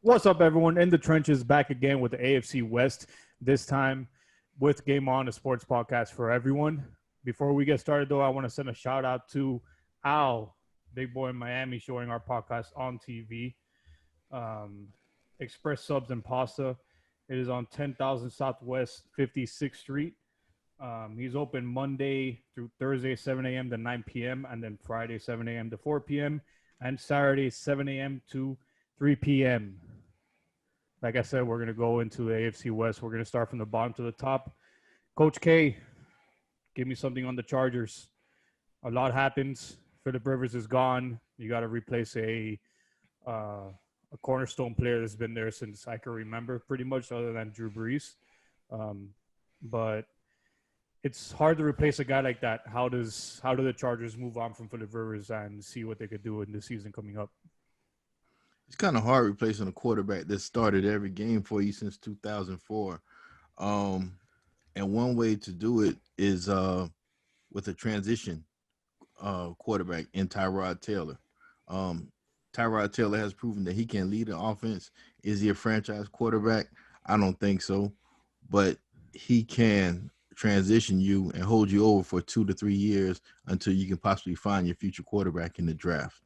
What's up, everyone? In the trenches, back again with the AFC West. This time with Game On, a sports podcast for everyone. Before we get started, though, I want to send a shout out to Al, big boy in Miami, showing our podcast on TV. Um, Express Subs and Pasta. It is on 10,000 Southwest 56th Street. He's open Monday through Thursday, 7 a.m. to 9 p.m., and then Friday, 7 a.m. to 4 p.m., and Saturday, 7 a.m. to 3 p.m. Like I said, we're going to go into the AFC West. We're going to start from the bottom to the top. Coach K, give me something on the Chargers. A lot happens. Phillip Rivers is gone. You got to replace a cornerstone player that's been there since I can remember, pretty much, other than Drew Brees. But it's hard to replace a guy like that. How do the Chargers move on from Phillip Rivers and see what they could do in the season coming up? It's kind of hard replacing a quarterback that started every game for you since 2004. And one way to do it is with a transition quarterback in Tyrod Taylor. Tyrod Taylor has proven that he can lead an offense. Is he a franchise quarterback? I don't think so. But he can transition you and hold you over for 2 to 3 years until you can possibly find your future quarterback in the draft.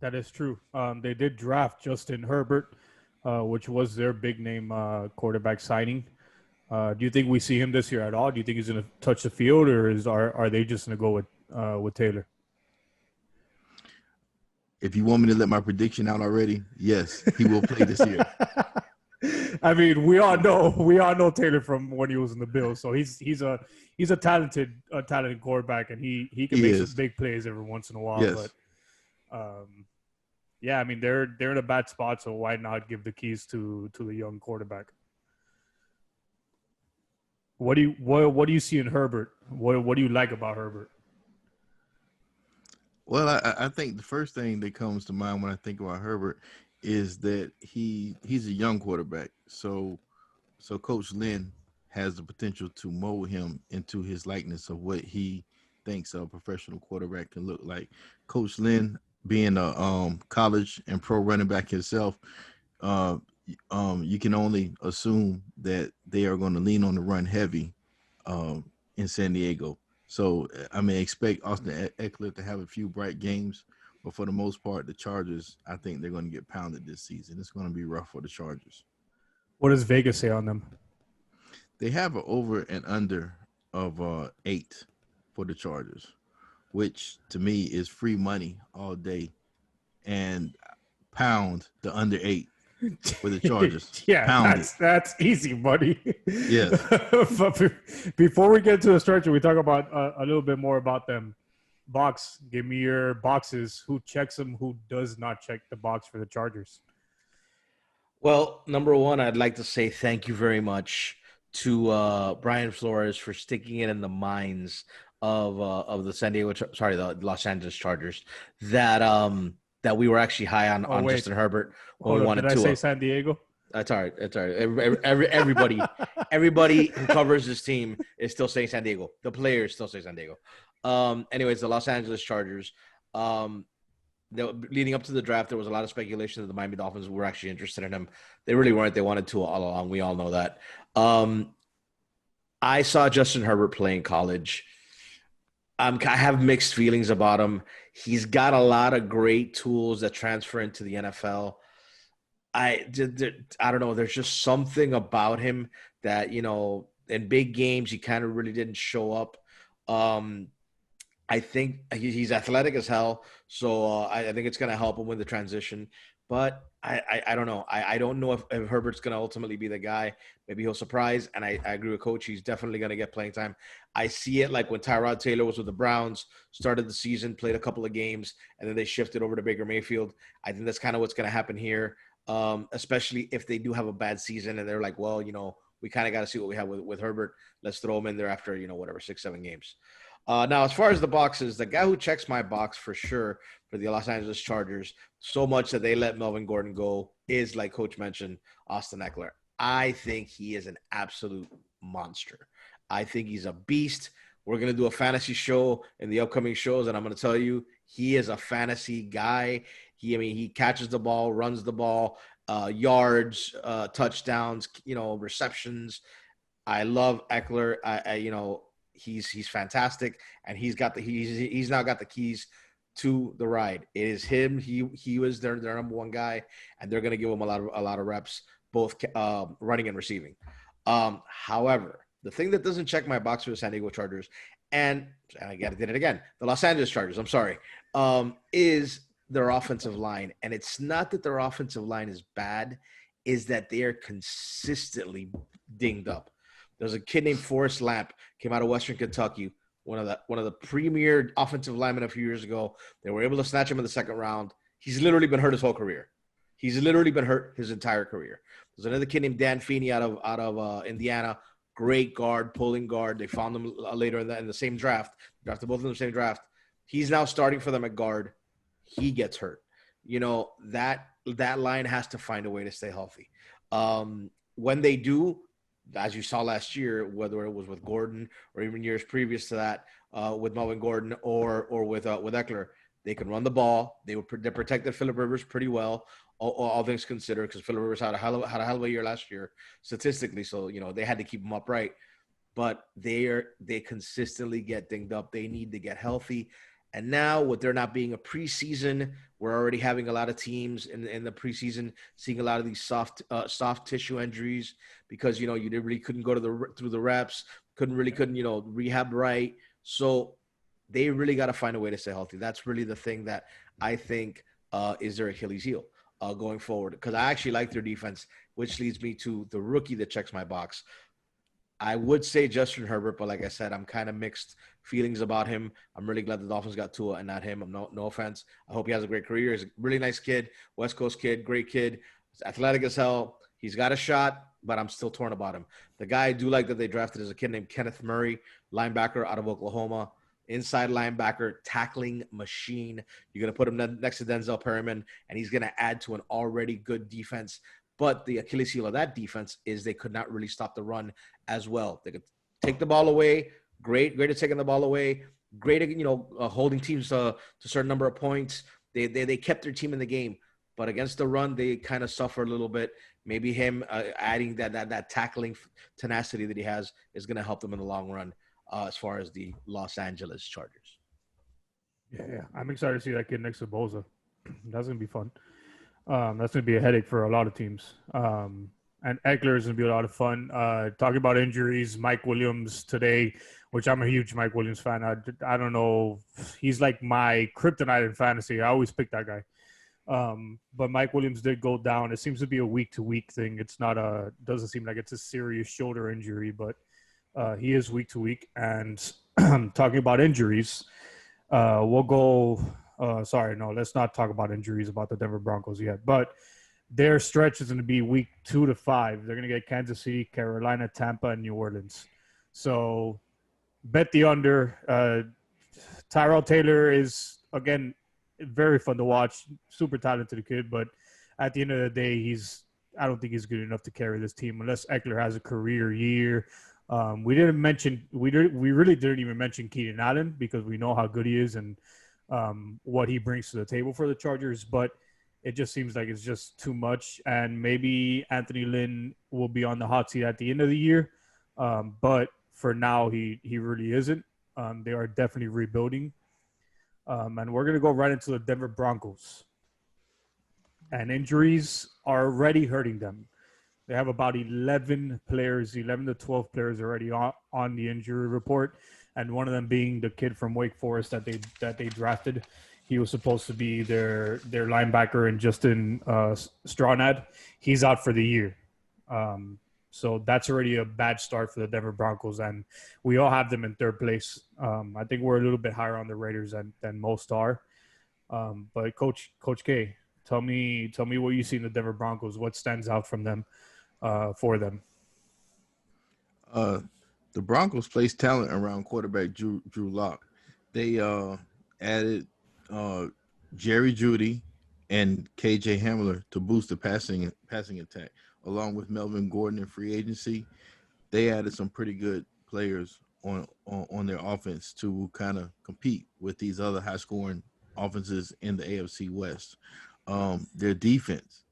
That is true. They did draft Justin Herbert, which was their big name quarterback signing. Do you think we see him this year at all? Do you think he's going to touch the field, or are they just going to go with Taylor? If you want me to let my prediction out already, yes, he will play this year. I mean, we all know Taylor from when he was in the Bills, so he's a talented quarterback, and he can make some big plays every once in a while. Yes. But yeah, I mean they're in a bad spot, so why not give the keys to the young quarterback? What do you see in Herbert? What do you like about Herbert? Well, I think the first thing that comes to mind when I think about Herbert is that he's a young quarterback. So Coach Lynn has the potential to mold him into his likeness of what he thinks a professional quarterback can look like. Coach Lynn, being a college and pro running back himself, you can only assume that they are going to lean on the run heavy in San Diego. So, I mean, expect Austin Eckler to have a few bright games, but for the most part, the Chargers, I think they're going to get pounded this season. It's going to be rough for the Chargers. What does Vegas say on them? They have an over and under of 8 for the Chargers, which to me is free money all day, and pound the under 8 for the Chargers. Yeah, that's easy, buddy. Yes. But before we get to the stretcher, we talk about a little bit more about them. Box, give me your boxes. Who checks them? Who does not check the box for the Chargers? Well, number one, I'd like to say thank you very much to Brian Flores for sticking it in the minds of the Los Angeles Chargers that we were actually high on Justin Herbert when we wanted to. Did I say San Diego? That's all right. That's all right. Everybody who covers this team is still saying San Diego. The players still say San Diego. Anyways, the Los Angeles Chargers. Leading up to the draft, there was a lot of speculation that the Miami Dolphins were actually interested in him. They really weren't. They wanted to all along. We all know that. I saw Justin Herbert play in college. I have mixed feelings about him. He's got a lot of great tools that transfer into the NFL. I don't know. There's just something about him that, in big games, he kind of really didn't show up. I think he's athletic as hell, so I think it's going to help him with the transition. But I don't know. I don't know if Herbert's going to ultimately be the guy. Maybe he'll surprise, and I agree with Coach. He's definitely going to get playing time. I see it like when Tyrod Taylor was with the Browns, started the season, played a couple of games, and then they shifted over to Baker Mayfield. I think that's kind of what's going to happen here, especially if they do have a bad season and they're like, well, we kind of got to see what we have with Herbert. Let's throw him in there after, 6-7 games. Now, as far as the boxes, the guy who checks my box for sure for the Los Angeles Chargers, so much that they let Melvin Gordon go, is, like Coach mentioned, Austin Eckler. I think he is an absolute monster. I think he's a beast. We're going to do a fantasy show in the upcoming shows, and I'm going to tell you, he is a fantasy guy. He catches the ball, runs the ball, yards, touchdowns, receptions. I love Eckler. He's fantastic, and he's now got the keys to the ride. It is him. He was their number one guy, and they're going to give him a lot of reps, both running and receiving. However, the thing that doesn't check my box for the San Diego Chargers, and I did it again, the Los Angeles Chargers, I'm sorry, is their offensive line. And it's not that their offensive line is bad, is that they are consistently dinged up. There's a kid named Forrest Lamp, came out of Western Kentucky, one of the premier offensive linemen a few years ago. They were able to snatch him in the second round. He's literally been hurt his whole career. He's literally been hurt his entire career. There's another kid named Dan Feeney out of Indiana, great guard, pulling guard. They found him later in the same draft. Drafted both of them in the same draft. He's now starting for them at guard. He gets hurt. That line has to find a way to stay healthy. When they do, as you saw last year, whether it was with Gordon or even years previous to that, with Melvin Gordon or with Eckler, they can run the ball. They protected Phillip Rivers pretty well, all things considered, because Phillip Rivers had a hell of a year last year statistically. So they had to keep him upright. But they consistently get dinged up. They need to get healthy. And now, with there not being a preseason, we're already having a lot of teams in the preseason seeing a lot of these soft tissue injuries because you really couldn't go through the reps, couldn't rehab right. So they really got to find a way to stay healthy. That's really the thing that I think is their Achilles heel going forward. Because I actually like their defense, which leads me to the rookie that checks my box. I would say Justin Herbert, but like I said, I'm kind of mixed feelings about him. I'm really glad the Dolphins got Tua and not him. No offense. I hope he has a great career. He's a really nice kid, West Coast kid, great kid. He's athletic as hell. He's got a shot, but I'm still torn about him. The guy I do like that they drafted is a kid named Kenneth Murray, linebacker out of Oklahoma. Inside linebacker, tackling machine. You're going to put him next to Denzel Perryman, and he's going to add to an already good defense. But the Achilles heel of that defense is they could not really stop the run as well. They could take the ball away. Great at taking the ball away. Great at holding teams to a certain number of points. They kept their team in the game, but against the run they kind of suffer a little bit. Maybe him adding that tackling tenacity that he has is going to help them in the long run as far as the Los Angeles Chargers. Yeah, I'm excited to see that kid next to Boza. That's going to be fun. That's going to be a headache for a lot of teams. And Eckler is going to be a lot of fun. Talking about injuries, Mike Williams today, which I'm a huge Mike Williams fan. I don't know. He's like my kryptonite in fantasy. I always pick that guy. But Mike Williams did go down. It seems to be a week-to-week thing. Doesn't seem like it's a serious shoulder injury, but he is week-to-week. And talking about injuries, we'll go let's not talk about injuries about the Denver Broncos yet. But their stretch is going to be week 2 to 5. They're going to get Kansas City, Carolina, Tampa, and New Orleans. So bet the under. Tyrell Taylor is, again, very fun to watch. Super talented kid. But at the end of the day, I don't think he's good enough to carry this team unless Eckler has a career year. We really didn't even mention Keenan Allen because we know how good he is and what he brings to the table for the Chargers, but it just seems like it's just too much. And maybe Anthony Lynn will be on the hot seat at the end of the year. But for now, he really isn't. They are definitely rebuilding. And we're going to go right into the Denver Broncos. And injuries are already hurting them. They have about 11 to 12 players already on the injury report. And one of them being the kid from Wake Forest that they drafted. He was supposed to be their linebacker, and Justin Stronad. He's out for the year. So that's already a bad start for the Denver Broncos, and we all have them in third place. I think we're a little bit higher on the Raiders than most are. But Coach K, tell me what you see in the Denver Broncos. What stands out from them for them? The Broncos place talent around quarterback Drew Lock. They added Jerry Jeudy and KJ Hamler to boost the passing attack, along with Melvin Gordon in free agency. They added some pretty good players on their offense to kind of compete with these other high-scoring offenses in the AFC West. Their defense,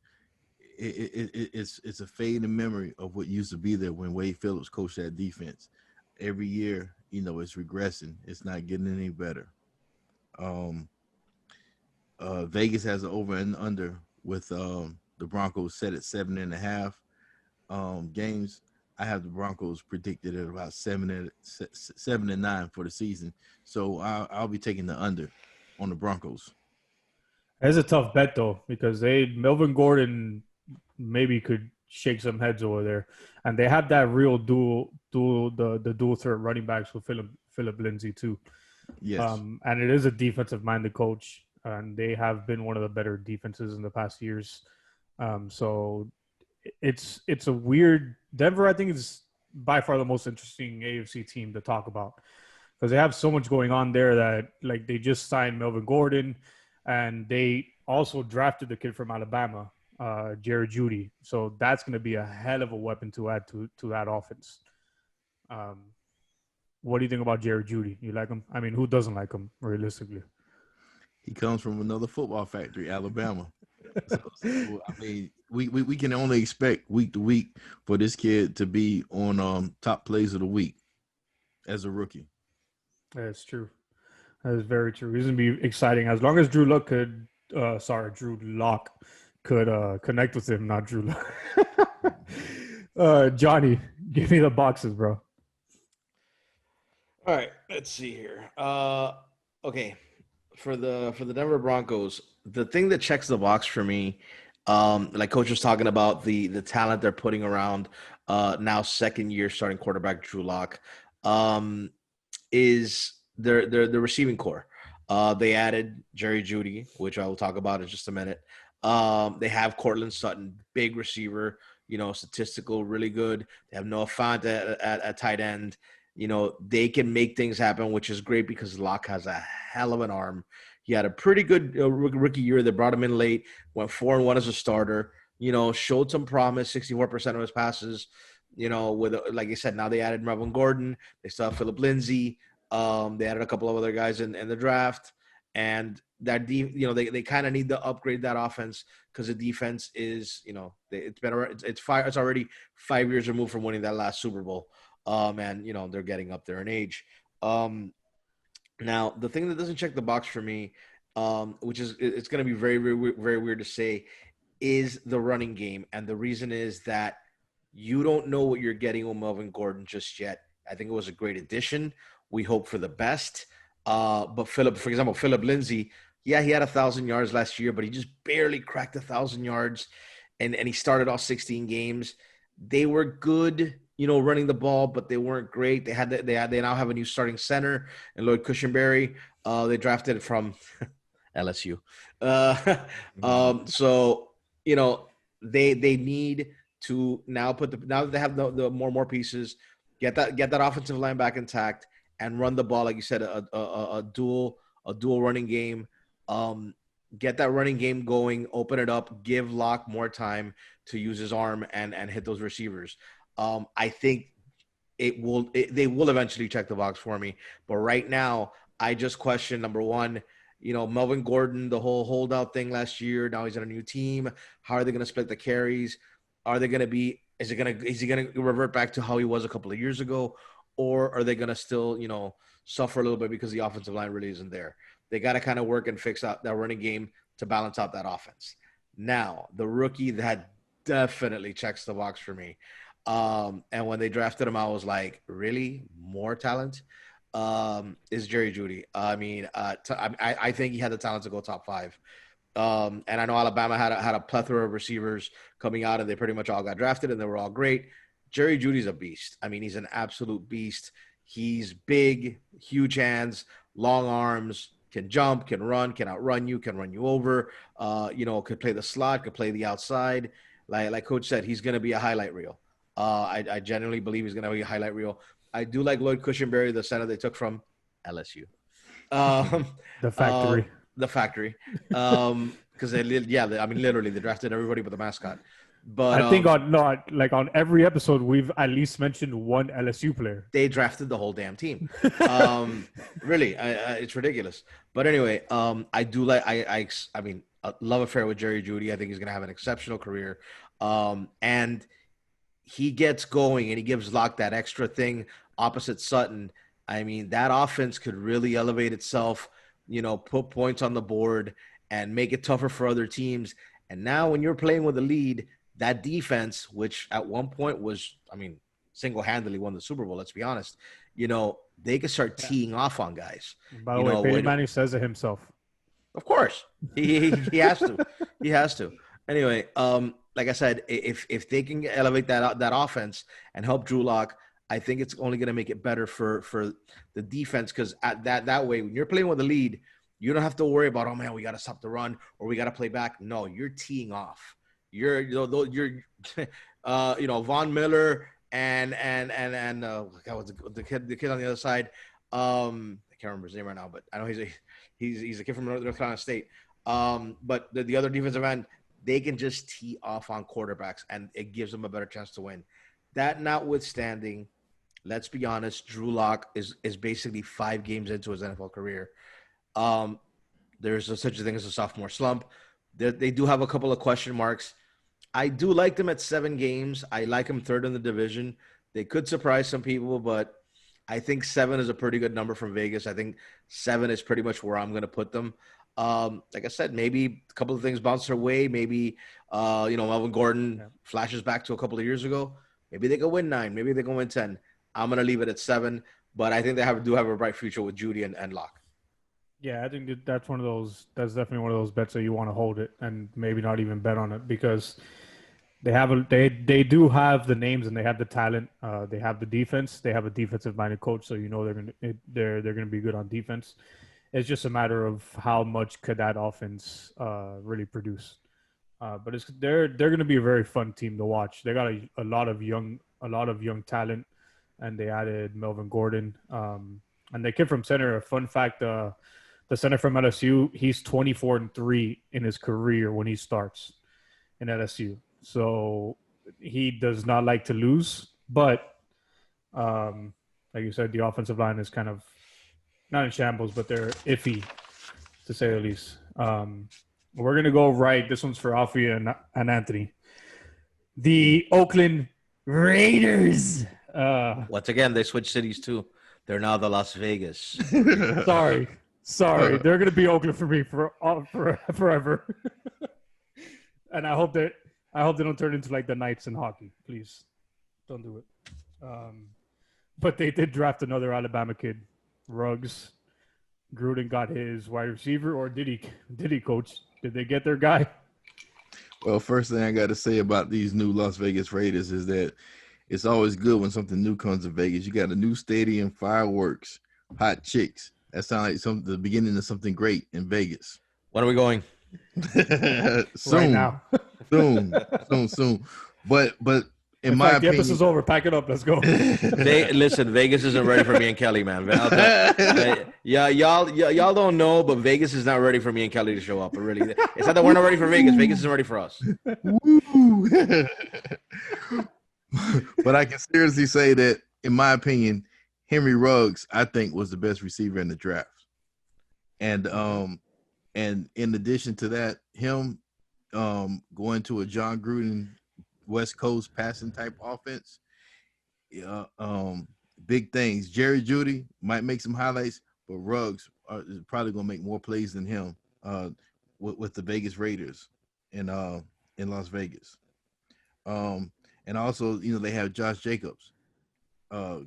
it's a fading memory of what used to be there when Wade Phillips coached that defense. Every year, it's regressing. It's not getting any better. Um, Vegas has an over and under with the Broncos set at 7.5 games. I have the Broncos predicted at about 7-9 for the season. So I'll be taking the under on the Broncos. It's a tough bet though, because Melvin Gordon maybe could shake some heads over there, and they have that real dual threat running backs with Philip Lindsay too. Yes. And it is a defensive minded coach, and they have been one of the better defenses in the past years. So it's a weird Denver. I think is by far the most interesting AFC team to talk about, because they have so much going on there that, like, they just signed Melvin Gordon, and they also drafted the kid from Alabama, Jerry Jeudy. So that's going to be a hell of a weapon to add to that offense. What do you think about Jerry Jeudy? You like him? I mean, who doesn't like him, realistically? He comes from another football factory, Alabama. So, I mean, we can only expect week to week for this kid to be on top plays of the week as a rookie. That's true. That is very true. He's gonna be exciting as long as Drew Lock could connect with him, not Drew Lock. Johnny, give me the boxes, bro. All right, let's see here. Okay, for the Denver Broncos, the thing that checks the box for me, like Coach was talking about the talent they're putting around now second year starting quarterback Drew Lock, is their receiving core. They added Jerry Jeudy, which I will talk about in just a minute. They have Cortland Sutton, big receiver, statistical, really good. They have Noah Fant at tight end. They can make things happen, which is great because Locke has a hell of an arm. He had a pretty good rookie year. They brought him in late, went 4-1 as a starter, showed some promise, 64% of his passes, with, like I said, now they added Melvin Gordon. They still have Philip Lindsay. They added a couple of other guys in the draft. And that, they kind of need to upgrade that offense because the defense is, it's already 5 years removed from winning that last Super Bowl. And they're getting up there in age. Now the thing that doesn't check the box for me, which is, it's going to be very, very, very weird to say, is the running game. And the reason is that you don't know what you're getting with Melvin Gordon just yet. I think it was a great addition. We hope for the best. But for example, Philip Lindsay, yeah, he had 1,000 yards last year, but he just barely cracked 1,000 yards, and he started all 16 games. They were good, running the ball, but they weren't great. They now have a new starting center in Lloyd Cushenberry. They drafted from LSU. So they need to now now that they have the more pieces, get that offensive line back intact and run the ball, like you said, a dual running game. Get that running game going, open it up, give Locke more time to use his arm and hit those receivers. I think they will eventually check the box for me. But right now, I just question, number one, Melvin Gordon, the whole holdout thing last year. Now he's on a new team. How are they going to split the carries? Is he going to revert back to how he was a couple of years ago? Or are they going to still, suffer a little bit because the offensive line really isn't there? They got to kind of work and fix out that running game to balance out that offense. Now, the rookie that definitely checks the box for me. And when they drafted him, I was like, really? More talent? Is Jerry Jeudy. I mean, I think he had the talent to go top 5. And I know Alabama had a plethora of receivers coming out, and they pretty much all got drafted, and they were all great. Jerry Judy's a beast. I mean, he's an absolute beast. He's big, huge hands, long arms, can jump, can run, can outrun you, can run you over, could play the slot, could play the outside. Like Coach said, he's going to be a highlight reel. I genuinely believe he's going to be a highlight reel. I do like Lloyd Cushenberry, the center they took from LSU. The factory. The factory. Because literally, they drafted everybody but the mascot. But I think on every episode we've at least mentioned one LSU player. They drafted the whole damn team. Really, it's ridiculous. But anyway, I do like. I mean, a love affair with Jerry Jeudy. I think he's going to have an exceptional career. And he gets going and he gives Locke that extra thing opposite Sutton. I mean, that offense could really elevate itself, put points on the board and make it tougher for other teams. And now when you're playing with a lead, that defense, which at one point was, single-handedly won the Super Bowl, let's be honest, they could start teeing off on guys. By the way, Peyton Manning says it himself. Of course. He has to. He has to. Anyway, like I said, if they can elevate that offense and help Drew Lock, I think it's only going to make it better for the defense, because at that way, when you're playing with a lead, you don't have to worry about, oh man, we got to stop the run or we got to play back. No, you're teeing off. You're Von Miller and the kid on the other side. I can't remember his name right now, but I know he's a kid from North Carolina State. But the other defensive end, they can just tee off on quarterbacks, and it gives them a better chance to win. That notwithstanding, let's be honest, Drew Lock is basically 5 games into his NFL career. There's such a thing as a sophomore slump. They do have a couple of question marks. I do like them at 7 games. I like them third in the division. They could surprise some people, but I think 7 is a pretty good number from Vegas. I think 7 is pretty much where I'm going to put them. Like I said, maybe a couple of things bounce their way. Maybe, Melvin Gordon flashes back to a couple of years ago. Maybe they can win 9. Maybe they can win 10. I'm going to leave it at 7, but I think they do have a bright future with Jeudy and Locke. Yeah, I think that's one of those. That's definitely one of those bets that you want to hold it and maybe not even bet on it, because they do have the names and they have the talent. They have the defense. They have a defensive-minded coach, so they're gonna be good on defense. It's just a matter of how much could that offense really produce. But they're going to be a very fun team to watch. They got a lot of young talent, and they added Melvin Gordon. And the kid from center. A fun fact: the center from LSU, he's 24-3 in his career when he starts in LSU. So he does not like to lose. But like you said, the offensive line is kind of not in shambles, but they're iffy, to say the least. We're going to go right. This one's for Alfie and Anthony. The Oakland Raiders. Once again, they switched cities too. They're now the Las Vegas. Sorry. They're going to be Oakland for me forever. And I hope they don't turn into like the Knights in hockey. Please don't do it. But they did draft another Alabama kid, Ruggs. Gruden got his wide receiver, or did he, Coach? Did they get their guy? Well, first thing I got to say about these new Las Vegas Raiders is that it's always good when something new comes to Vegas. You got a new stadium, fireworks, hot chicks. That sounds like the beginning of something great in Vegas. When are we going? Soon. Right now. Soon. But in my fact, the episode's over. Pack it up. Let's go. Listen, Vegas isn't ready for me and Kelly, man. Y'all don't know, but Vegas is not ready for me and Kelly to show up. But really, it's not that we're not ready for Vegas. Vegas isn't ready for us. But I can seriously say that, in my opinion, Henry Ruggs, I think, was the best receiver in the draft. And in addition to that, him going to a John Gruden West Coast passing type offense, big things. Jerry Jeudy might make some highlights, but Ruggs is probably going to make more plays than him with the Vegas Raiders in Las Vegas. And also, they have Josh Jacobs,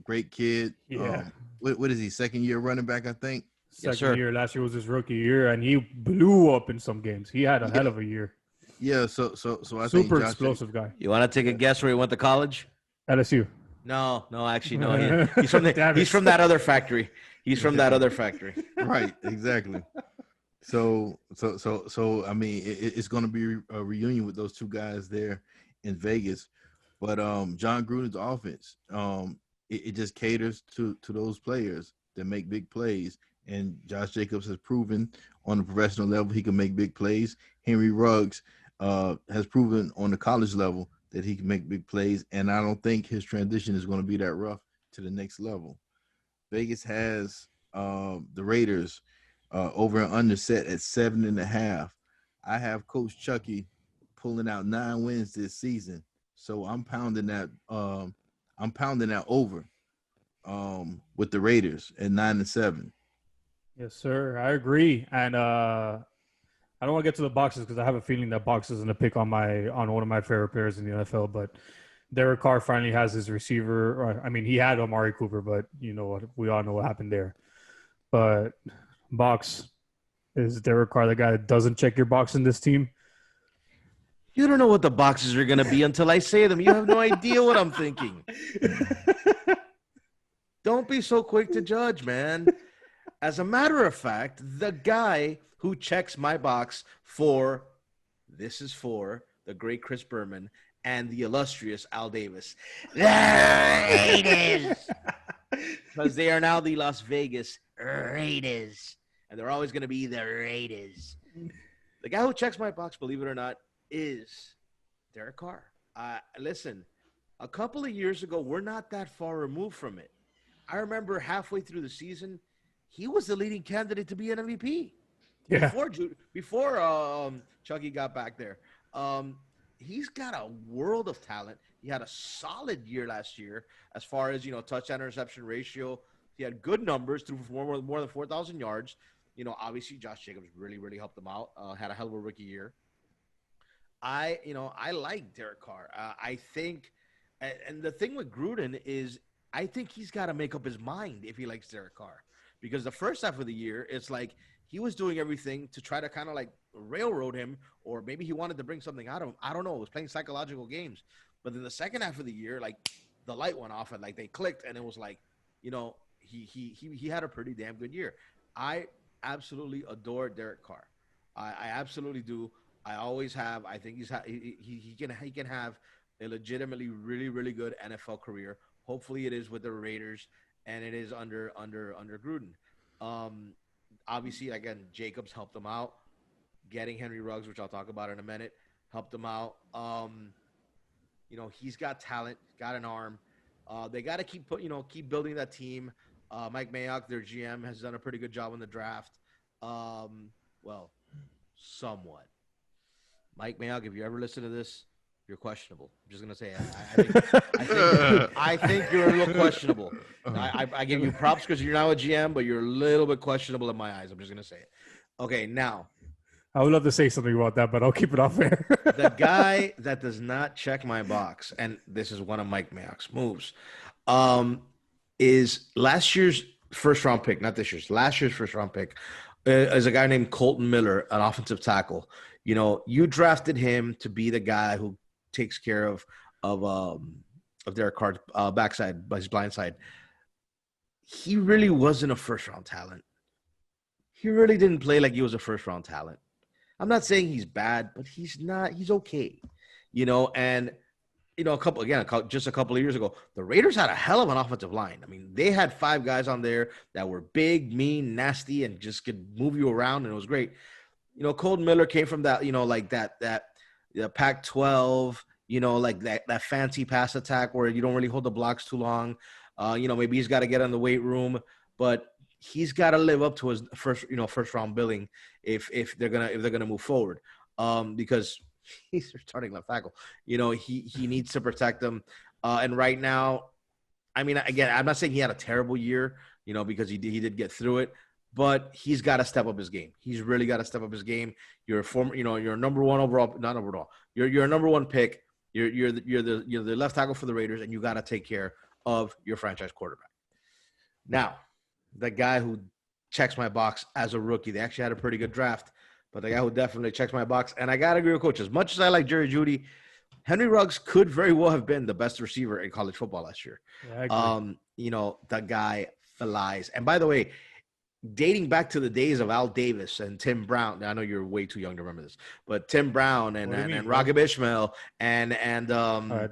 great kid. Yeah. What is he? Second year running back, I think. Second year. Last year was his rookie year, and he blew up in some games. He had a hell of a year. Yeah. So I think super explosive guy. You want to take a guess where he went to college? LSU. No, actually, no. He's from that other factory. He's from that other factory. Right. Exactly. So I mean, it's going to be a reunion with those two guys there in Vegas. But John Gruden's offense, it just caters to those players that make big plays. And Josh Jacobs has proven on the professional level he can make big plays. Henry Ruggs has proven on the college level that he can make big plays. And I don't think his transition is going to be that rough to the next level. Vegas has the Raiders over and under set at 7.5. I have Coach Chucky pulling out 9 wins this season. So I'm pounding that. I'm pounding that over. With the Raiders at 9-7. Yes, sir. I agree. And I don't want to get to the boxes because I have a feeling that box is going to pick on one of my favorite players in the NFL. But Derek Carr finally has his receiver. I mean, he had Amari Cooper, but you know what? We all know what happened there. But box, is Derek Carr the guy that doesn't check your box in this team? You don't know what the boxes are going to be until I say them. You have no idea what I'm thinking. Don't be so quick to judge, man. As a matter of fact, the guy who checks my box for the great Chris Berman and the illustrious Al Davis. The Raiders! Because they are now the Las Vegas Raiders. And they're always going to be the Raiders. The guy who checks my box, believe it or not, is Derek Carr. Listen, a couple of years ago, we're not that far removed from it. I remember halfway through the season, he was the leading candidate to be an MVP. Yeah. Before Chucky got back there. He's got a world of talent. He had a solid year last year as far as, touchdown interception ratio. He had good numbers, threw for more than 4,000 yards. Obviously Josh Jacobs really, really helped him out. Had a hell of a rookie year. I like Derek Carr. I think, and the thing with Gruden is, I think he's got to make up his mind if he likes Derek Carr, because the first half of the year, it's like he was doing everything to try to kind of like railroad him, or maybe he wanted to bring something out of him. I don't know. It was playing psychological games. But then the second half of the year, like the light went off and like they clicked, and it was like, he had a pretty damn good year. I absolutely adore Derek Carr. I absolutely do. I always have. I think he can have a legitimately really, really good NFL career. Hopefully it is with the Raiders, and it is under Gruden. Obviously, again, Jacobs helped him out. Getting Henry Ruggs, which I'll talk about in a minute, helped him out. He's got talent, got an arm. They got to keep building that team. Mike Mayock, their GM, has done a pretty good job in the draft. Somewhat. Mike Mayock, if you ever listen to this, you're questionable. I'm just gonna say it. I think you're a little questionable. I give you props because you're now a GM, but you're a little bit questionable in my eyes. I'm just gonna say it. Okay, now I would love to say something about that, but I'll keep it off air. The guy that does not check my box, and this is one of Mike Mayock's moves, is last year's first round pick, not this year's. Last year's first round pick is a guy named Colton Miller, an offensive tackle. You drafted him to be the guy who takes care of Derek Carr's backside, his blind side. He really wasn't a first-round talent. He really didn't play like he was a first-round talent. I'm not saying he's bad, but he's not. He's okay. Just a couple of years ago, the Raiders had a hell of an offensive line. I mean, they had 5 guys on there that were big, mean, nasty, and just could move you around, and it was great. Colton Miller came from that, the Pac-12, like that fancy pass attack where you don't really hold the blocks too long. Maybe he's got to get in the weight room, but he's got to live up to his first round billing if they're gonna move forward. Because he's starting left tackle. He needs to protect them. And right now, I mean, again, I'm not saying he had a terrible year, because he did get through it. But he's got to step up his game. He's really got to step up his game. You're a former, you're number one overall, not overall. You're a number one pick. You're the left tackle for the Raiders, and you got to take care of your franchise quarterback. Now, the guy who checks my box as a rookie, they actually had a pretty good draft, but the guy who definitely checks my box, and I got to agree with Coach. As much as I like Jerry Jeudy, Henry Ruggs could very well have been the best receiver in college football last year. Yeah, I agree. The guy flies. And by the way, dating back to the days of Al Davis and Tim Brown. I know you're way too young to remember this, but Tim Brown and Raghib Ishmael and that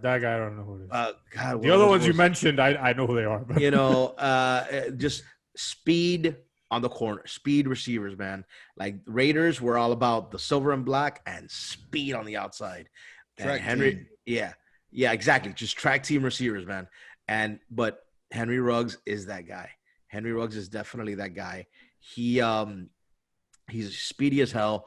guy, I don't know who it is. God, the other ones you mentioned, I know who they are. But. Just speed on the corner, speed receivers, man. Like Raiders were all about the silver and black and speed on the outside. Track Henry, team. yeah, exactly. Just track team receivers, man. But Henry Ruggs is that guy. Henry Ruggs is definitely that guy. He He's speedy as hell,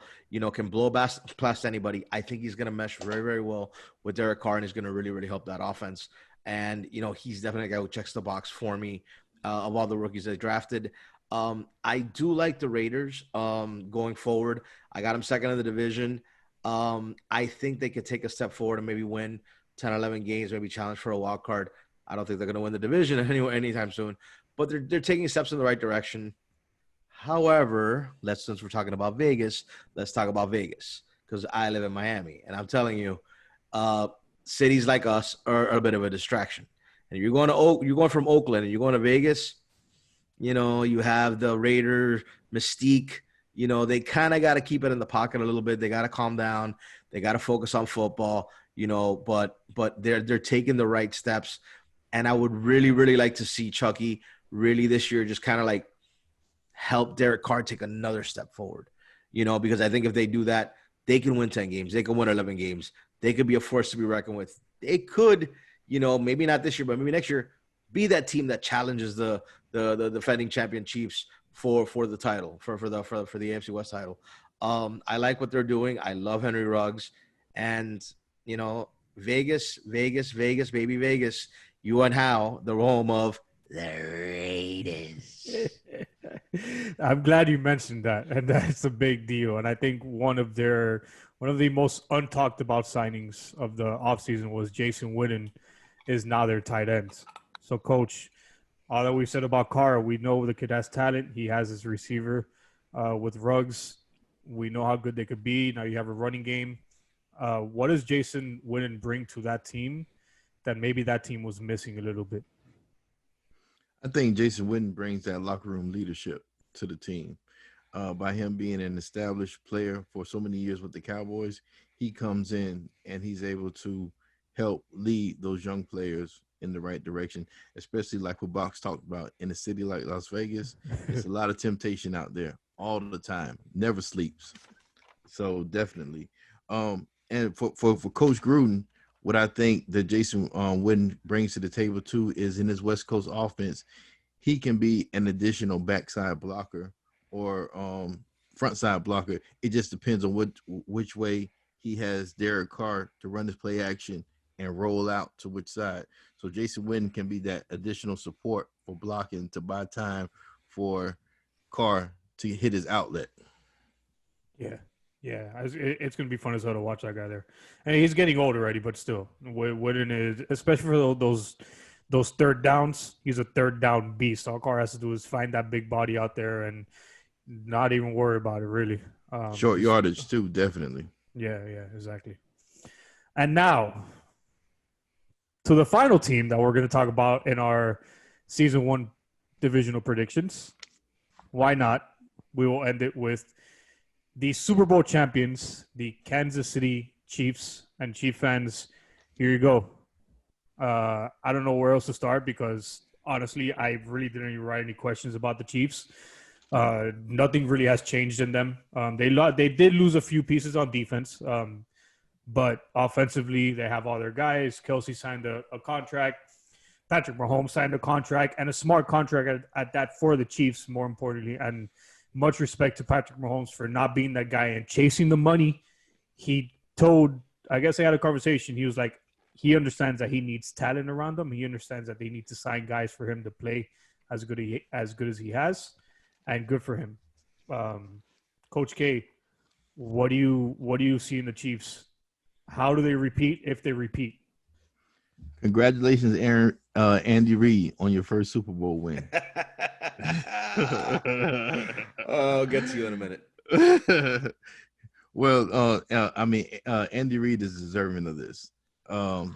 can blow past anybody. I think he's going to mesh very, very well with Derek Carr, and he's going to really, really help that offense. And, he's definitely a guy who checks the box for me of all the rookies they drafted. I do like the Raiders going forward. I got them second in the division. I think they could take a step forward and maybe win 10, 11 games, maybe challenge for a wild card. I don't think they're going to win the division anytime soon, but they're taking steps in the right direction. However, since we're talking about Vegas, let's talk about Vegas because I live in Miami, and I'm telling you, cities like us are a bit of a distraction. And you're going from Oakland and you're going to Vegas. You have the Raiders mystique. They kind of got to keep it in the pocket a little bit. They got to calm down. They got to focus on football. But they're taking the right steps, and I would really, really like to see Chucky really this year just kind of like help Derek Carr take another step forward, because I think if they do that, they can win 10 games. They can win 11 games. They could be a force to be reckoned with. They could, maybe not this year, but maybe next year, be that team that challenges the defending champion Chiefs for the title, for the AFC West title. I like what they're doing. I love Henry Ruggs, and Vegas, baby, Vegas. You and How, the home of the Raiders. I'm glad you mentioned that, and that's a big deal. And I think one of the most untalked about signings of the offseason was Jason Witten is now their tight end. So, Coach, all that we said about Carr, we know the kid has talent. He has his receiver with Ruggs. We know how good they could be. Now you have a running game. What does Jason Witten bring to that team that maybe that team was missing a little bit? I think Jason Witten brings that locker room leadership to the team. By him being an established player for so many years with the Cowboys, he comes in and he's able to help lead those young players in the right direction, especially like what Box talked about in a city like Las Vegas. There's a lot of temptation out there all the time, never sleeps. So definitely. And for Coach Gruden, what I think that Jason Witten brings to the table too is in his West Coast offense, he can be an additional backside blocker or front side blocker. It just depends on which way he has Derek Carr to run his play action and roll out to which side. So Jason Witten can be that additional support for blocking to buy time for Carr to hit his outlet. Yeah. Yeah, it's going to be fun as hell to watch that guy there. And he's getting old already, but still, Witten is, especially for those third downs, he's a third down beast. All Carr has to do is find that big body out there and not even worry about it, really. Short yardage, too, definitely. Yeah, exactly. And now, to the final team that we're going to talk about in our Season 1 divisional predictions. Why not? We will end it with the Super Bowl champions, the Kansas City Chiefs. And Chief fans, here you go. I don't know where else to start because, honestly, I really didn't even write any questions about the Chiefs. Nothing really has changed in them. They did lose a few pieces on defense, but offensively, they have all their guys. Kelsey signed a contract. Patrick Mahomes signed a contract, and a smart contract at that for the Chiefs, more importantly. And much respect to Patrick Mahomes for not being that guy and chasing the money. I guess they had a conversation. He was like, he understands that he needs talent around him. He understands that they need to sign guys for him to play as good as he has, and good for him. Coach K, what do you see in the Chiefs? How do they repeat if they repeat? Congratulations, Andy Reid, on your first Super Bowl win. I'll get to you in a minute. Well, Andy Reid is deserving of this. Oh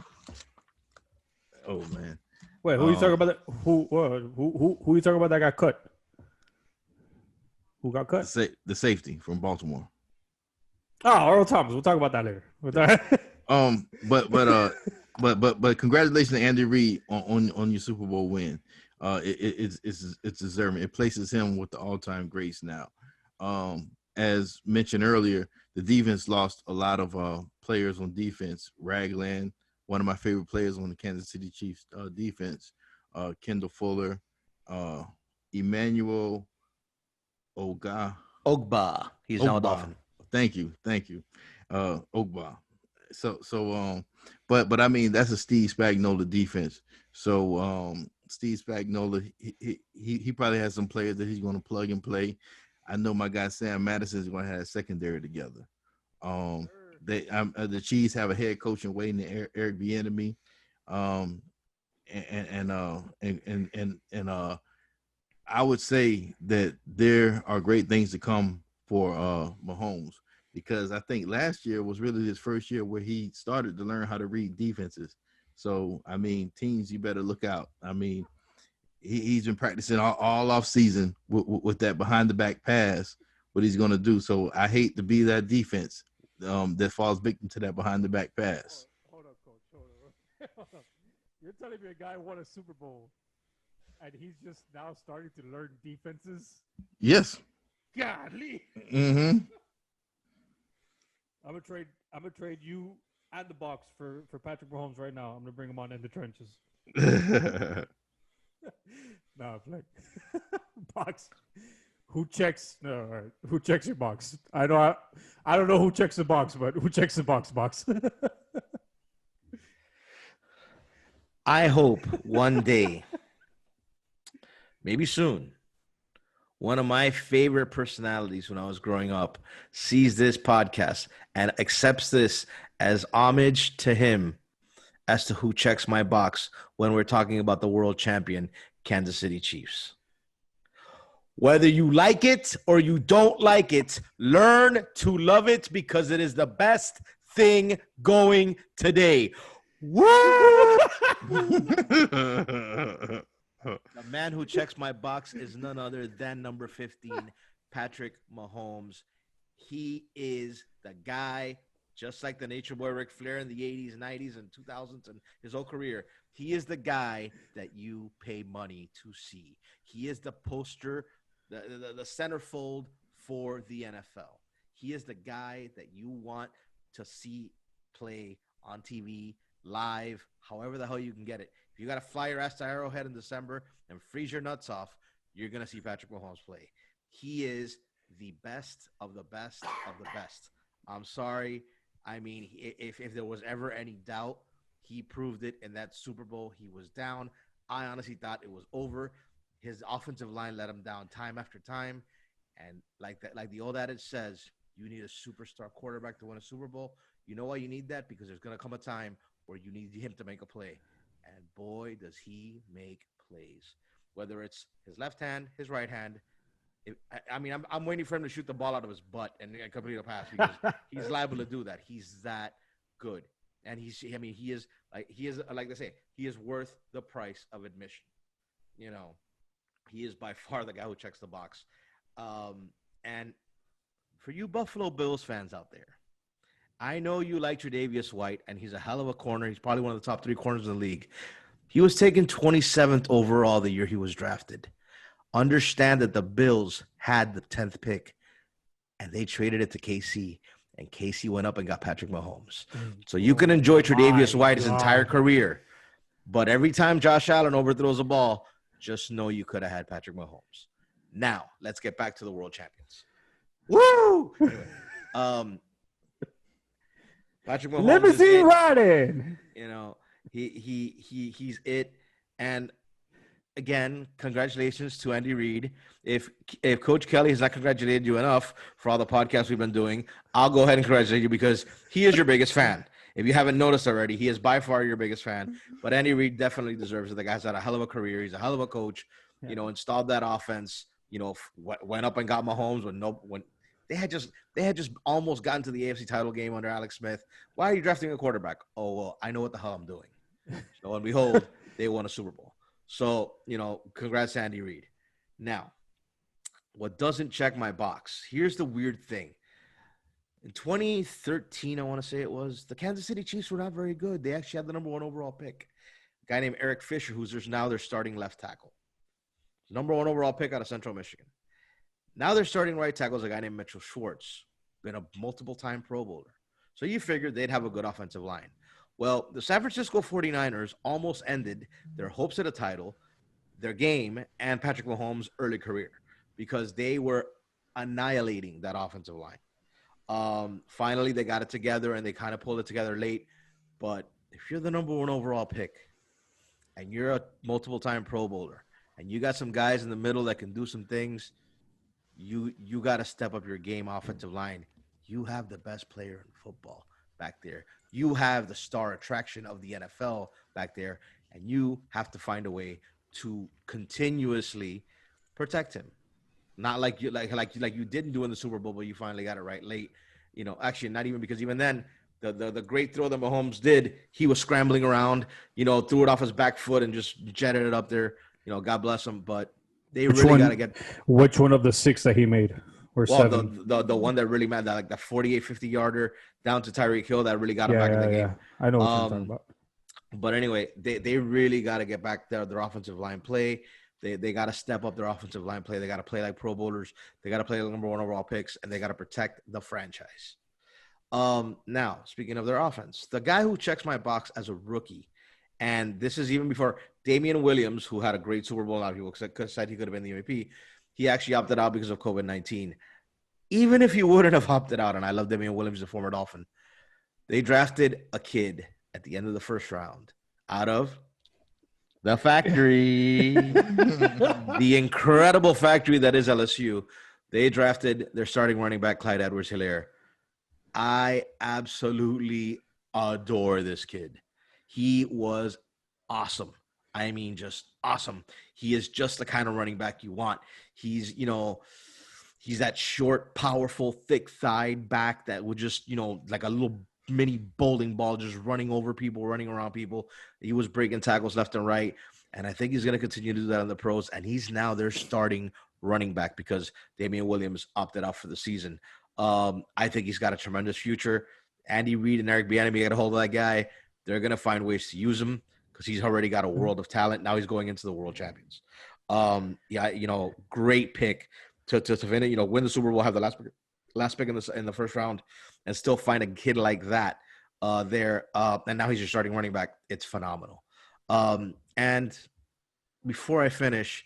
man. Wait, who are you talking about? Who you talking about that got cut? Who got cut? The safety from Baltimore. Oh, Earl Thomas. We'll talk about that later. But congratulations to Andy Reid on your Super Bowl win. It's deserving. It places him with the all-time greats now. As mentioned earlier, the defense lost a lot of players on defense. Ragland, one of my favorite players on the Kansas City Chiefs defense. Kendall Fuller, Emmanuel Ogba. He's now a Ogba. Dolphin. Thank you. Ogba. But I mean that's a Steve Spagnuolo defense. So Steve Spagnuolo, he probably has some players that he's going to plug and play. I know my guy Sam Madison is going to have a secondary together. The Chiefs have a head coach in waiting, Eric Bieniemy, and I would say that there are great things to come for Mahomes, because I think last year was really his first year where he started to learn how to read defenses. So I mean, teams, you better look out. I mean, he's been practicing all off season with that behind the back pass, what he's going to do. So I hate to be that defense that falls victim to that behind the back pass. Hold up, coach. Hold up. You're telling me a guy won a Super Bowl and he's just now starting to learn defenses? Yes. Godly. Mm-hmm. I'm gonna trade you and the box for Patrick Mahomes right now. I'm gonna bring him on in the trenches. No, like box. Who checks? No, all right. Who checks your box? I don't know who checks the box, but who checks the box? I hope one day, maybe soon, one of my favorite personalities when I was growing up sees this podcast and accepts this as homage to him as to who checks my box when we're talking about the world champion Kansas City Chiefs. Whether you like it or you don't like it, learn to love it because it is the best thing going today. Woo! The man who checks my box is none other than number 15, Patrick Mahomes. He is the guy, just like the Nature Boy Ric Flair in the 80s, 90s, and 2000s, and his whole career. He is the guy that you pay money to see. He is the poster, the centerfold for the NFL. He is the guy that you want to see play on TV, live, however the hell you can get it. If you got to fly your ass to Arrowhead in December and freeze your nuts off, you're going to see Patrick Mahomes play. He is the best of the best of the best. I'm sorry. I mean, if there was ever any doubt, he proved it in that Super Bowl. He was down. I honestly thought it was over. His offensive line let him down time after time. And like the old adage says, you need a superstar quarterback to win a Super Bowl. You know why you need that? Because there's going to come a time where you need him to make a play. And boy, does he make plays. Whether it's his left hand, his right hand. I'm waiting for him to shoot the ball out of his butt and complete a pass because he's liable to do that. He's that good. And he is like they say, he is worth the price of admission. You know, he is by far the guy who checks the box. And for you Buffalo Bills fans out there, I know you like Tre'Davious White, and he's a hell of a corner. He's probably one of the top 3 corners in the league. He was taken 27th overall the year he was drafted. Understand that the Bills had the 10th pick, and they traded it to KC, and KC went up and got Patrick Mahomes. So you can enjoy Tre'Davious White his entire career, but every time Josh Allen overthrows a ball, just know you could have had Patrick Mahomes. Now, let's get back to the world champions. Woo! Anyway, Patrick Mahomes Limousine riding. You know, he's it. And again, congratulations to Andy Reid. If Coach Kelly has not congratulated you enough for all the podcasts we've been doing, I'll go ahead and congratulate you because he is your biggest fan. If you haven't noticed already, he is by far your biggest fan. But Andy Reid definitely deserves it. The guy's had a hell of a career. He's a hell of a coach. You know, installed that offense. You know, went up and got Mahomes when they had just almost gotten to the AFC title game under Alex Smith. Why are you drafting a quarterback? Oh, well, I know what the hell I'm doing. So, and behold, they won a Super Bowl. So, you know, congrats to Andy Reid. Now, what doesn't check my box, here's the weird thing. In 2013, I want to say it was, the Kansas City Chiefs were not very good. They actually had the number 1 overall pick. A guy named Eric Fisher, who's now their starting left tackle. Number 1 overall pick out of Central Michigan. Now their starting right tackle is a guy named Mitchell Schwartz, been a multiple-time Pro Bowler. So you figured they'd have a good offensive line. Well, the San Francisco 49ers almost ended their hopes at a title, their game, and Patrick Mahomes' early career because they were annihilating that offensive line. Finally, they got it together, and they kind of pulled it together late. But if you're the number 1 overall pick and you're a multiple-time Pro Bowler and you got some guys in the middle that can do some things, you got to step up your game offensive line. You have the best player in football back there. You have the star attraction of the NFL back there, and you have to find a way to continuously protect him. Not like you didn't do in the Super Bowl, but you finally got it right late. Actually, not even, because even then, the great throw that Mahomes did, he was scrambling around, threw it off his back foot and just jetted it up there. God bless him. But they really got to get. Which one of the 6 that he made? Or 7? The one that really mattered, like the 48, 50-yarder down to Tyreek Hill, that really got him back in the game. Yeah. I know what you're talking about. But anyway, they really got to get back their offensive line play. They got to step up their offensive line play. They got to play like Pro Bowlers. They got to play like number 1 overall picks, and they got to protect the franchise. Now, speaking of their offense, the guy who checks my box as a rookie, and this is even before Damian Williams, who had a great Super Bowl, a lot of people said he could have been the MVP. He actually opted out because of COVID-19. Even if he wouldn't have opted out, and I love Damian Williams, the former Dolphin, they drafted a kid at the end of the first round out of the factory, the incredible factory that is LSU. They drafted their starting running back, Clyde Edwards-Helaire. I absolutely adore this kid. He was awesome. I mean, just awesome. He is just the kind of running back you want. He's that short, powerful, thick-thighed back that would just, like a little mini bowling ball, just running over people, running around people. He was breaking tackles left and right, and I think he's going to continue to do that in the pros, and he's now their starting running back because Damian Williams opted out for the season. I think he's got a tremendous future. Andy Reid and Eric Bieniemy get a hold of that guy. They're going to find ways to use him because he's already got a world of talent. Now he's going into the world champions. Great pick to win the Super Bowl, have the last pick in the first round, and still find a kid like that there. And now he's your starting running back. It's phenomenal. And before I finish,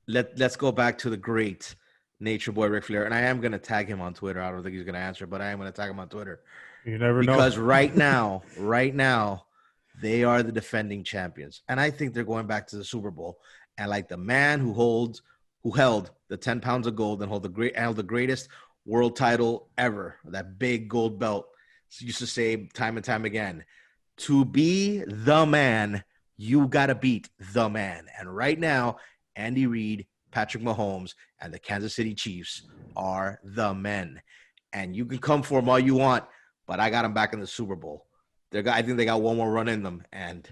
let's go back to the great Nature Boy Ric Flair, and I am going to tag him on Twitter. I don't think he's going to answer, but I am going to tag him on Twitter. You never know. Because right now, they are the defending champions, and I think they're going back to the Super Bowl. And like the man who held the 10 pounds of gold and held the greatest world title ever, that big gold belt, used to say time and time again, to be the man, you got to beat the man. And right now, Andy Reid, Patrick Mahomes, and the Kansas City Chiefs are the men. And you can come for them all you want, but I got them back in the Super Bowl. I think they got one more run in them. And,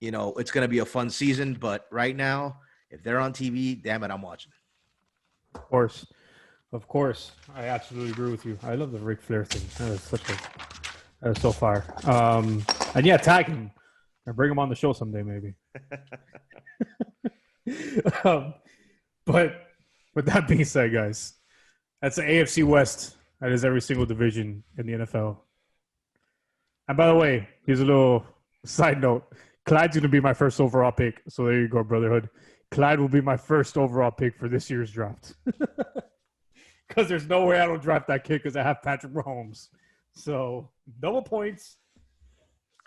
it's going to be a fun season. But right now, if they're on TV, damn it, I'm watching. Of course. I absolutely agree with you. I love the Ric Flair thing. That is so far. And yeah, tag him and bring him on the show someday, maybe. But with that being said, guys, that's the AFC West. That is every single division in the NFL. And by the way, here's a little side note. Clyde's going to be my first overall pick. So there you go, Brotherhood. Clyde will be my first overall pick for this year's draft. Because there's no way I don't draft that kid because I have Patrick Mahomes. So double points.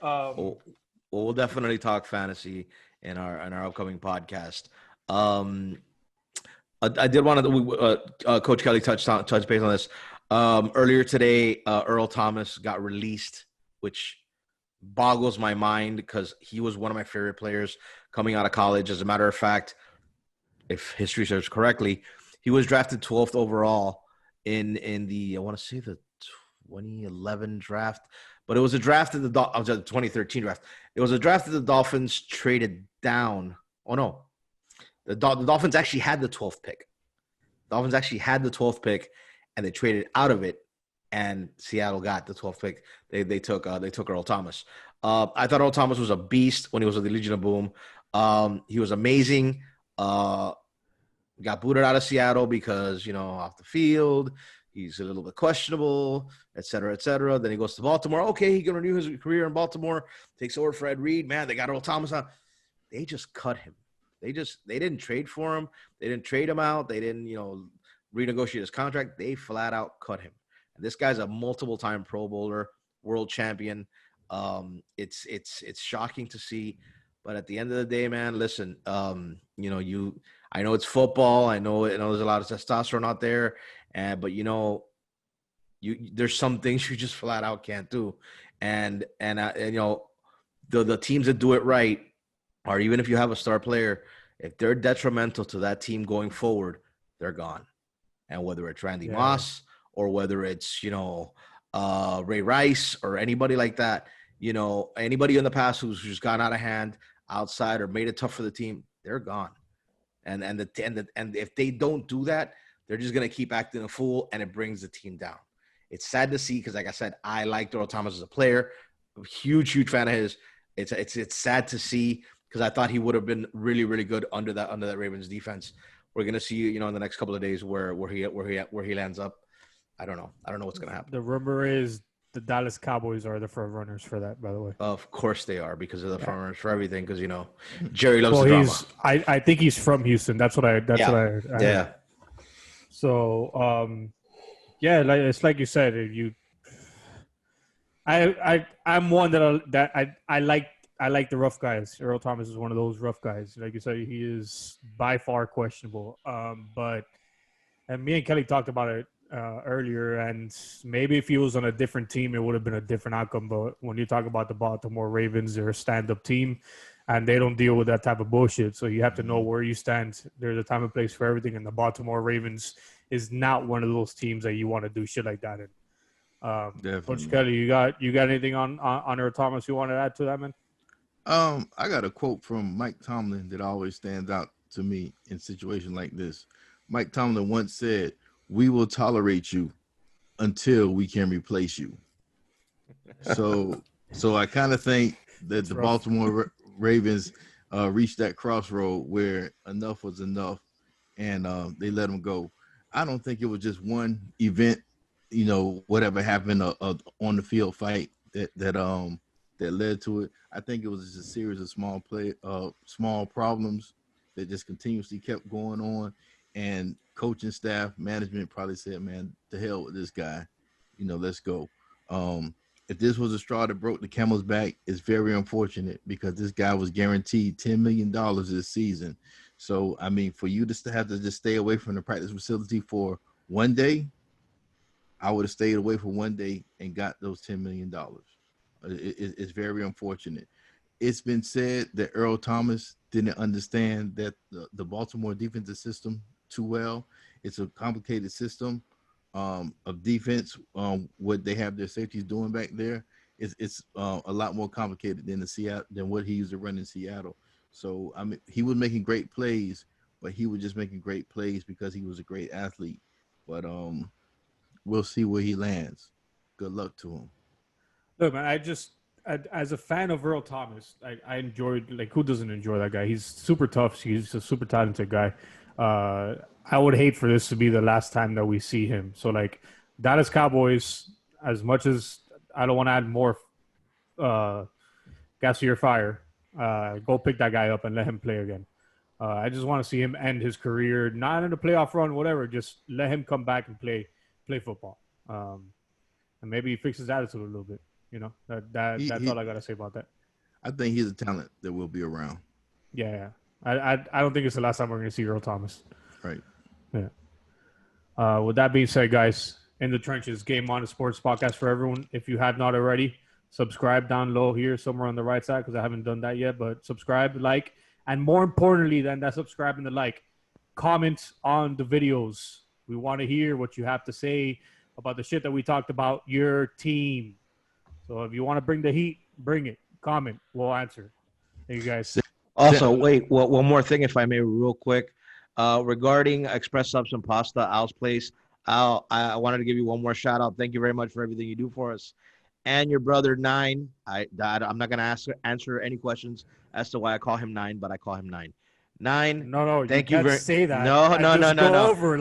We'll definitely talk fantasy in our upcoming podcast. I did want to Coach Kelly touch base on this. Earlier today, Earl Thomas got released, which boggles my mind because he was one of my favorite players coming out of college. As a matter of fact, if history serves correctly, he was drafted 12th overall in the, I want to say the 2011 draft, but it was a draft of the 2013 draft. It was a draft that the Dolphins traded down. Oh no, the Dolphins actually had the 12th pick. And they traded out of it, and Seattle got the 12th pick. They took Earl Thomas. I thought Earl Thomas was a beast when he was with the Legion of Boom. He was amazing. Got booted out of Seattle because, off the field, he's a little bit questionable, et cetera, et cetera. Then he goes to Baltimore. Okay, he can renew his career in Baltimore. Takes over Fred Reed. Man, they got Earl Thomas out. They just cut him. They didn't trade for him. They didn't trade him out. They didn't, renegotiate his contract. They flat out cut him. And this guy's a multiple-time Pro Bowler, world champion. It's shocking to see, but at the end of the day, man, listen, I know it's football. I know there's a lot of testosterone out there, but there's some things you just flat out can't do, and the teams that do it right, or even if you have a star player, if they're detrimental to that team going forward, they're gone. And whether it's Randy Moss or whether it's Ray Rice or anybody like that, anybody in the past who's just gone out of hand outside or made it tough for the team, they're gone. And if they don't do that, they're just gonna keep acting a fool, and it brings the team down. It's sad to see because, like I said, I liked Earl Thomas as a player, huge fan of his. It's sad to see because I thought he would have been really, really good under that Ravens defense. We're gonna see, in the next couple of days where he lands up. I don't know what's gonna happen. The rumor is the Dallas Cowboys are the front runners for that, by the way. Of course they are, because of the front runners for everything. Because Jerry loves the drama. I think he's from Houston. That's what I heard. Yeah. So it's like you said. I'm one that I like the rough guys. Earl Thomas is one of those rough guys. Like you said, he is by far questionable. And me and Kelly talked about it earlier, and maybe if he was on a different team, it would have been a different outcome. But when you talk about the Baltimore Ravens, they're a stand-up team, and they don't deal with that type of bullshit. So you have to know where you stand. There's a time and place for everything, and the Baltimore Ravens is not one of those teams that you want to do shit like that in. Coach Kelly, you got anything on Earl Thomas you want to add to that, man? I got a quote from Mike Tomlin that always stands out to me in situations like this. Mike Tomlin once said, "We will tolerate you until we can replace you." So I kind of think that the Baltimore Ravens reached that crossroad where enough was enough, and they let him go. I don't think it was just one event, whatever happened on the field fight that led to it. I think it was just a series of small problems that just continuously kept going on, and coaching staff, management probably said, "Man, to hell with this guy, let's go." If this was a straw that broke the camel's back, it's very unfortunate because this guy was guaranteed $10 million this season. So, I mean, for you to have to just stay away from the practice facility for one day, I would have stayed away for one day and got those $10 million. It's very unfortunate. It's been said that Earl Thomas didn't understand that the Baltimore defensive system too well. It's a complicated system of defense. What they have their safeties doing back there it's a lot more complicated than what he used to run in Seattle. So I mean, he was making great plays, but he was just making great plays because he was a great athlete. But we'll see where he lands. Good luck to him. Look, man, as a fan of Earl Thomas, I enjoyed, who doesn't enjoy that guy? He's super tough. He's a super talented guy. I would hate for this to be the last time that we see him. So, Dallas Cowboys, as much as I don't want to add more gas to your fire, go pick that guy up and let him play again. I just want to see him end his career, not in a playoff run, whatever. Just let him come back and play football. And maybe he fixes his attitude a little bit. That's all I got to say about that. I think he's a talent that will be around. Yeah. I don't think it's the last time we're going to see Earl Thomas. Right. Yeah. With that being said, guys, In the Trenches, Game On, a sports podcast for everyone. If you have not already, subscribe down low here somewhere on the right side because I haven't done that yet. But subscribe, like, and more importantly than that, subscribe and the like, comment on the videos. We want to hear what you have to say about the shit that we talked about, your team. So if you want to bring the heat, bring it. Comment. We'll answer. Thank you, guys. Also, wait, one more thing, if I may, real quick. Regarding Express Subs and Pasta, Al's Place, Al, I wanted to give you one more shout out. Thank you very much for everything you do for us. And your brother, Nine. I'm not going to answer any questions as to why I call him Nine, but I call him Nine. Nine. No. Thank you you very say that. No.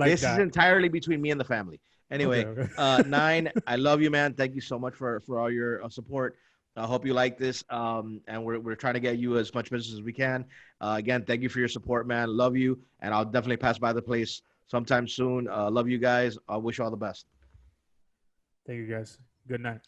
This is entirely between me and the family. Anyway, okay. Nine, I love you, man. Thank you so much for all your support. I hope you like this. And we're trying to get you as much business as we can. Again, thank you for your support, man. Love you. And I'll definitely pass by the place sometime soon. Love you guys. I wish you all the best. Thank you, guys. Good night.